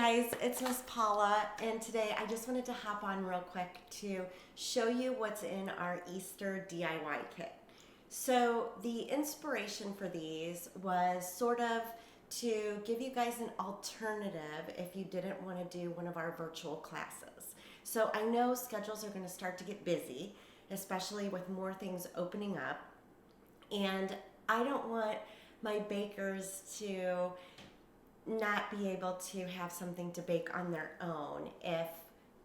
guys, it's Miss Paula, and today I just wanted to hop on real quick to show you what's in our Easter DIY kit. So the inspiration for these was sort of to give you guys an alternative if you didn't want to do one of our virtual classes. So I know schedules are going to start to get busy, especially with more things opening up, and I don't want my bakers to not be able to have something to bake on their own if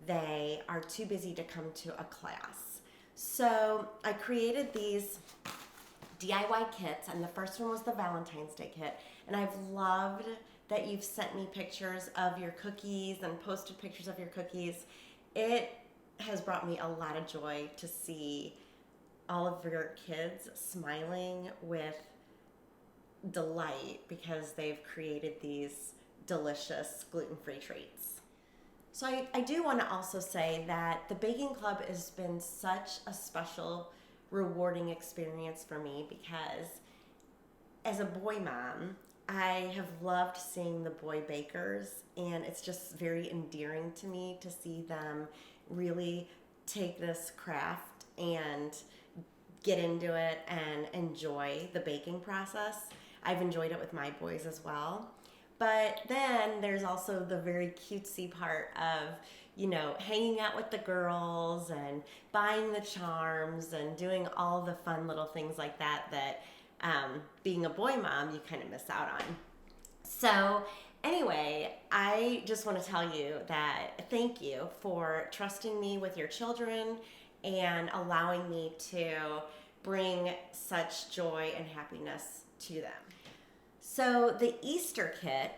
they are too busy to come to a class. So I created these DIY kits, and the first one was the Valentine's Day kit, and I've loved that you've sent me pictures of your cookies and posted pictures of your cookies. It has brought me a lot of joy to see all of your kids smiling with delight because they've created these delicious gluten-free treats. So I do want to also say that the baking club has been such a special, rewarding experience for me because as a boy mom, I have loved seeing the boy bakers, and it's just very endearing to me to see them really take this craft and get into it and enjoy the baking process. I've enjoyed it with my boys as well. But then there's also the very cutesy part of, you know, hanging out with the girls and buying the charms and doing all the fun little things like that being a boy mom, you kind of miss out on. So anyway, I just want to tell you that thank you for trusting me with your children and allowing me to bring such joy and happiness to them. So the Easter kit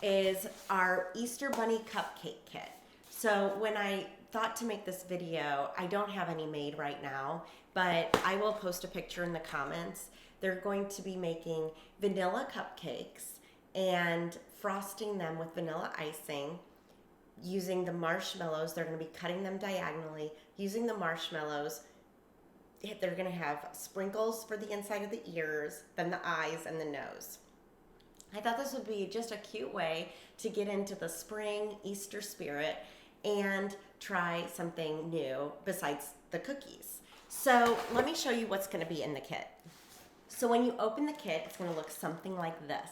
is our Easter Bunny Cupcake kit. So when I thought to make this video, I don't have any made right now, but I will post a picture in the comments. They're going to be making vanilla cupcakes and frosting them with vanilla icing using the marshmallows. They're going to be cutting them diagonally using the marshmallows. They're going to have sprinkles for the inside of the ears, then the eyes and the nose. I thought this would be just a cute way to get into the spring Easter spirit and try something new besides the cookies. So let me show you what's going to be in the kit. So when you open the kit, it's going to look something like this.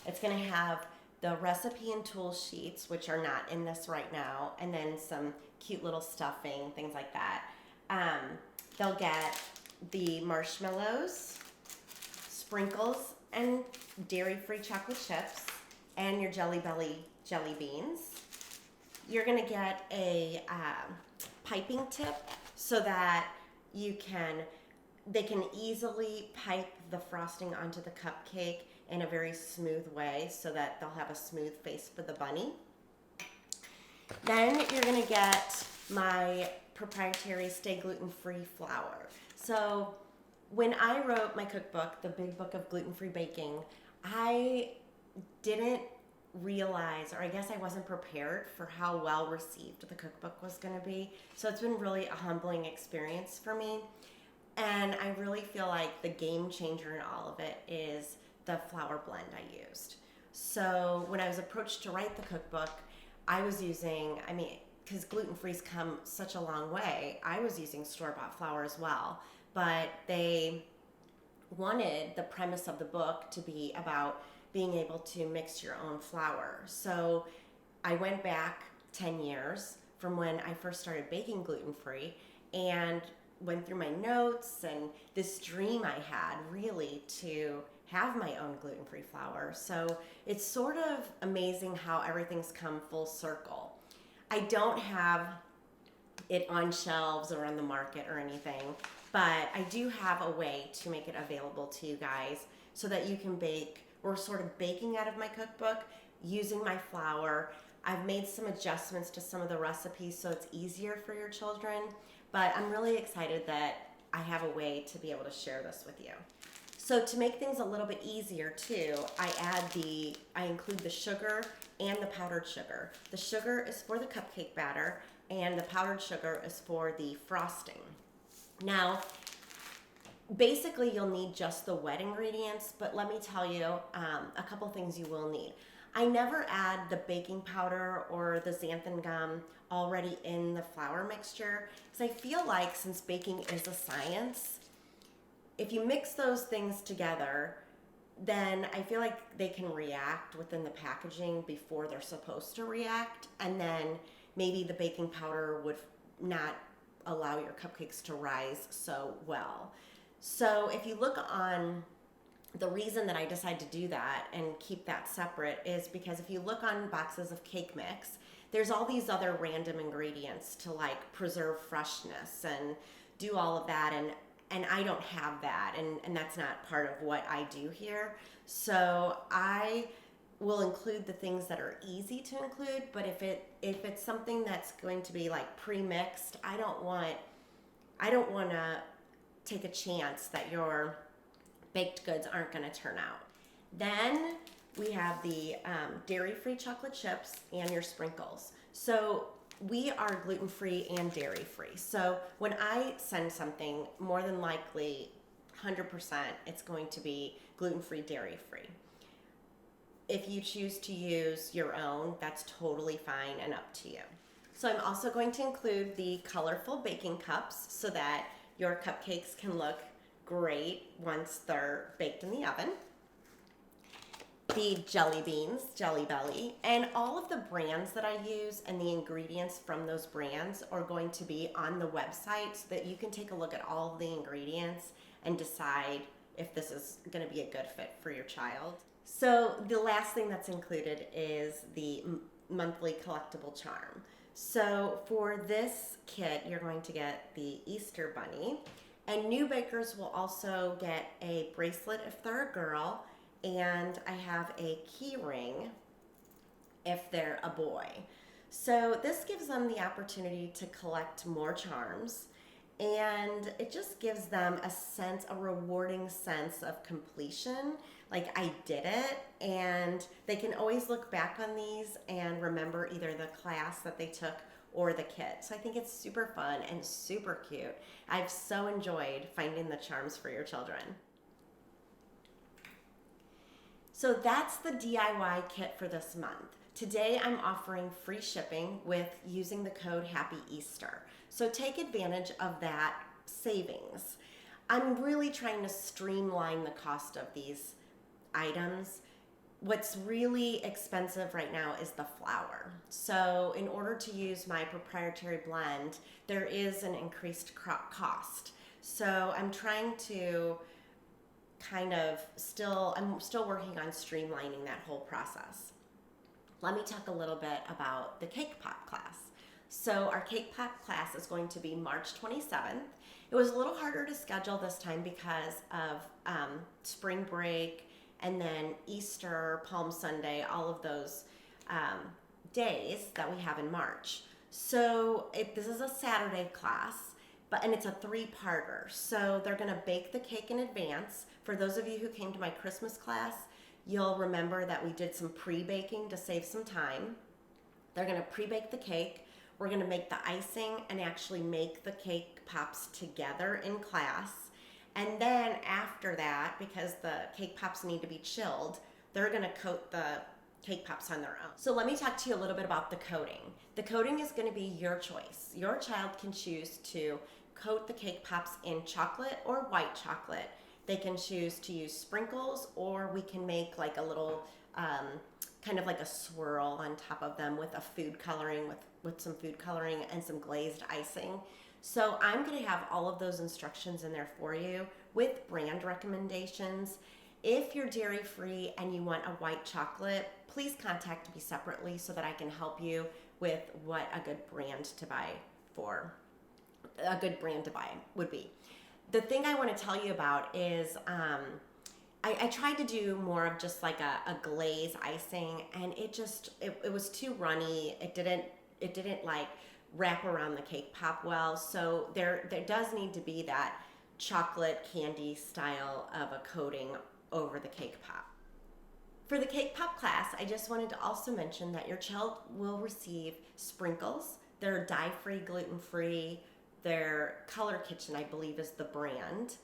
It's going to have the recipe and tool sheets, which are not in this right now, and then some cute little stuffing, things like that. They'll get the marshmallows, sprinkles, and dairy-free chocolate chips, and your Jelly Belly jelly beans. You're gonna get a piping tip so that they can easily pipe the frosting onto the cupcake in a very smooth way so that they'll have a smooth face for the bunny. Then you're gonna get my proprietary Stay Gluten-Free flour. So when I wrote my cookbook, The Big Book of Gluten-Free Baking, I didn't realize, or I guess I wasn't prepared for how well received the cookbook was going to be. So it's been really a humbling experience for me. And I really feel like the game changer in all of it is the flour blend I used. So when I was approached to write the cookbook, I was using, because gluten-free's come such a long way, I was using store-bought flour as well. But they wanted the premise of the book to be about being able to mix your own flour. So I went back 10 years from when I first started baking gluten-free and went through my notes and this dream I had really to have my own gluten-free flour. So it's sort of amazing how everything's come full circle. I don't have it on shelves or on the market or anything, but I do have a way to make it available to you guys so that you can bake. We're sort of baking out of my cookbook using my flour. I've made some adjustments to some of the recipes so it's easier for your children, but I'm really excited that I have a way to be able to share this with you. So to make things a little bit easier too, I include the sugar and the powdered sugar. The sugar is for the cupcake batter and the powdered sugar is for the frosting. Now, basically you'll need just the wet ingredients, but let me tell you a couple things you will need. I never add the baking powder or the xanthan gum already in the flour mixture because I feel like since baking is a science, if you mix those things together, then I feel like they can react within the packaging before they're supposed to react, and then maybe the baking powder would not allow your cupcakes to rise so well. So if you look on, the reason that I decided to do that and keep that separate is because if you look on boxes of cake mix, there's all these other random ingredients to like preserve freshness and do all of that, and I don't have that, and that's not part of what I do here. So I will include the things that are easy to include, but if it's something that's going to be like pre-mixed, I don't want to take a chance that your baked goods aren't going to turn out. Then we have the dairy-free chocolate chips and your sprinkles. So we are gluten-free and dairy-free. So when I send something, more than likely 100% it's going to be gluten-free, dairy-free. If you choose to use your own, that's totally fine and up to you. So I'm also going to include the colorful baking cups so that your cupcakes can look great once they're baked in the oven. The jelly beans, Jelly Belly, and all of the brands that I use and the ingredients from those brands are going to be on the website so that you can take a look at all of the ingredients and decide if this is going to be a good fit for your child. So the last thing that's included is the monthly collectible charm. So for this kit, you're going to get the Easter Bunny, and new bakers will also get a bracelet if they're a girl, and I have a key ring if they're a boy. So this gives them the opportunity to collect more charms, and it just gives them a rewarding sense of completion, like I did it, and they can always look back on these and remember either the class that they took or the kit. So I think it's super fun and super cute. I've so enjoyed finding the charms for your children. So that's the DIY kit for this month. Today I'm offering free shipping with using the code Happy Easter. So take advantage of that savings. I'm really trying to streamline the cost of these items. What's really expensive right now is the flour. So in order to use my proprietary blend, there is an increased cost. So I'm trying to I'm still working on streamlining that whole process. Let me talk a little bit about the cake pop class. So our cake pop class is going to be March 27th. It was a little harder to schedule this time because of spring break and then Easter, Palm Sunday, all of those days that we have in March. So this is a Saturday class, and it's a 3-parter. So they're gonna bake the cake in advance. For those of you who came to my Christmas class, you'll remember that we did some pre-baking to save some time. They're gonna pre-bake the cake. We're gonna make the icing and actually make the cake pops together in class. And then after that, because the cake pops need to be chilled, they're gonna coat the cake pops on their own. So let me talk to you a little bit about the coating. The coating is gonna be your choice. Your child can choose to coat the cake pops in chocolate or white chocolate. They can choose to use sprinkles, or we can make like a little kind of like a swirl on top of them with a food coloring, with some food coloring and some glazed icing. So I'm going to have all of those instructions in there for you with brand recommendations. If you're dairy free and you want a white chocolate, please contact me separately so that I can help you with what a good brand to buy would be. The thing I want to tell you about is I tried to do more of just like a glaze icing, and it was too runny. It didn't like wrap around the cake pop well. So there does need to be that chocolate candy style of a coating over the cake pop. For the cake pop class, I just wanted to also mention that your child will receive sprinkles. They're dye-free, gluten-free. Their Color Kitchen, I believe, is the brand.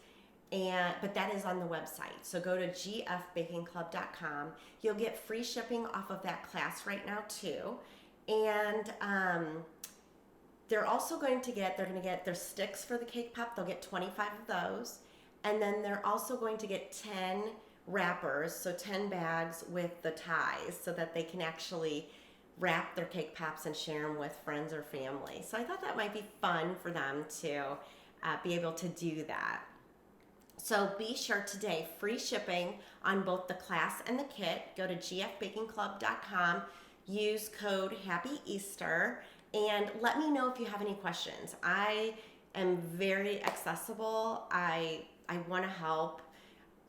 But that is on the website. So go to gfbakingclub.com. You'll get free shipping off of that class right now too. And they're also going to get their sticks for the cake pop. They'll get 25 of those. And then they're also going to get 10 wrappers, so 10 bags with the ties so that they can actually wrap their cake pops and share them with friends or family. So I thought that might be fun for them to be able to do that. So be sure today, free shipping on both the class and the kit. Go to gfbakingclub.com, use code Happy Easter, and let me know if you have any questions. I am very accessible. I want to help.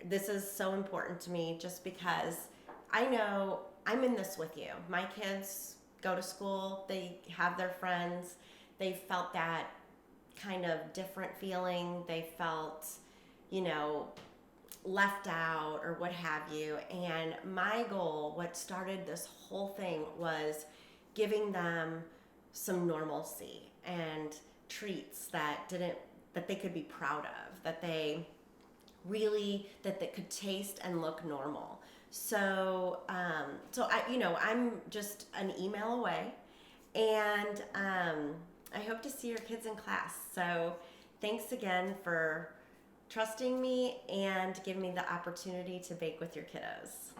This is so important to me just because I know I'm in this with you. My kids go to school, they have their friends, they felt that kind of different feeling. They felt, left out or what have you. And my goal, what started this whole thing, was giving them some normalcy and treats that they could be proud of, that they could taste and look normal. So I'm just an email away, and I hope to see your kids in class. So thanks again for trusting me and giving me the opportunity to bake with your kiddos.